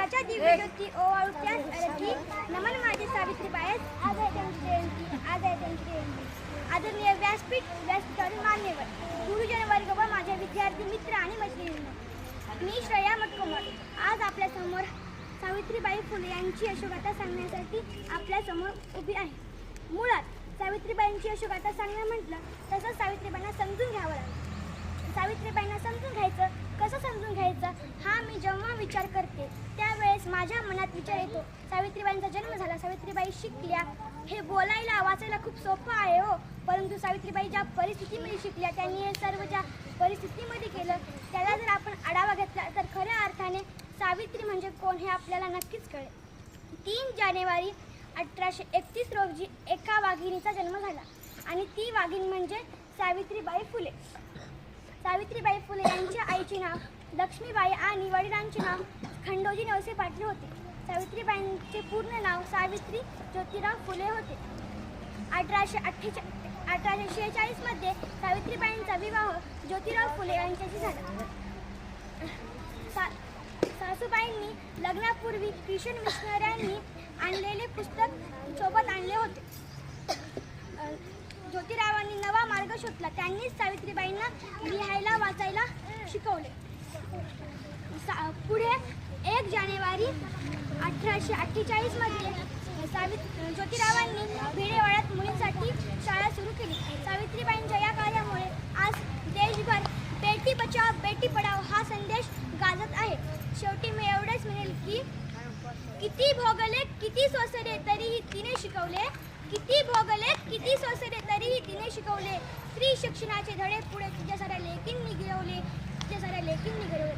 प्रकाशाच्या दिव्य ज्योती ओवाळू त्याच अरती नमन माझे सावित्रीबाईस आज आहे त्यांची जयंती आज आहे त्यांची जयंती. आदरणीय व्यासपीठावरील मान्यवर गुरुजन वर्ग व माझे विद्यार्थी मित्र आणि मैत्रिणींनो, मी श्रेया मटकोमर आज आपल्या समोर सावित्रीबाई फुले यांची यशोगाथा सांगण्यासाठी आपल्या समोर उभी आहे. मुळात सावित्रीबाईंची यशोगाथा सांगणं म्हटलं तसं सावित्रीबाईंना समजून घ्यावं लागलं. सावित्रीबाईंना समजून घ्यायचं, कसं समजून घ्यायचं हा मी जेव्हा विचार करते त्यावेळेस माझ्या मनात विचार येतो, सावित्रीबाईंचा जन्म झाला, सावित्रीबाई शिकल्या, हे बोलायला वाचायला खूप सोपं आहे हो, परंतु सावित्रीबाई ज्या परिस्थितीमध्ये शिकल्या त्यांनी हे सर्व ज्या परिस्थितीमध्ये केलं त्याला जर आपण आढावा घेतला तर खऱ्या अर्थाने सावित्री म्हणजे कोण हे आपल्याला नक्कीच कळेल. 3 जानेवारी 1831 रोजी एका वाघिणीचा जन्म झाला आणि ती वाघीण म्हणजे सावित्रीबाई फुले. सावित्रीबाई फुले यांच्या आईचे नाव लक्ष्मीबाई आणि वडिलांचे नाव खंडोजी नवसे पाटील होते. सावित्रीबाईंचे पूर्ण नाव सावित्री ज्योतिराव फुले होते. 1846 मध्ये सावित्रीबाईंचा विवाह ज्योतिराव फुले यांच्याशी झाला. सासूबाईंनी लग्नापूर्वी ख्रिश्चन मिशनऱ्यांनी आणलेले पुस्तक सोबत आणले होते. ज्योतिरावांनी नवा मार्ग शोधला. त्यांनीच सावित्रीबाईंना लिहायला वाचायला शिकवले. पुढे 1 जानेवारी 1848 मध्ये ज्योतिरावांनी भिडेवाड्यात मुलींसाठी शाळा सुरू केली. सावित्रीबाईंच्या या कार्यामुळे आज देशभर बेटी बचाव बेटी पढाओ हा संदेश गाजत आहे. शेवटी मी एवढेच म्हणेल की किती भोगले किती सोसरे तरीही तिने शिकवले, किती भोगले किती सोसरे तरीही तिने शिकवले, स्त्री शिक्षणाचे धडे पुढे तुझ्या साऱ्या लेकींनी गिरवले, तुझ्या साऱ्या लेकींनी गिरवले.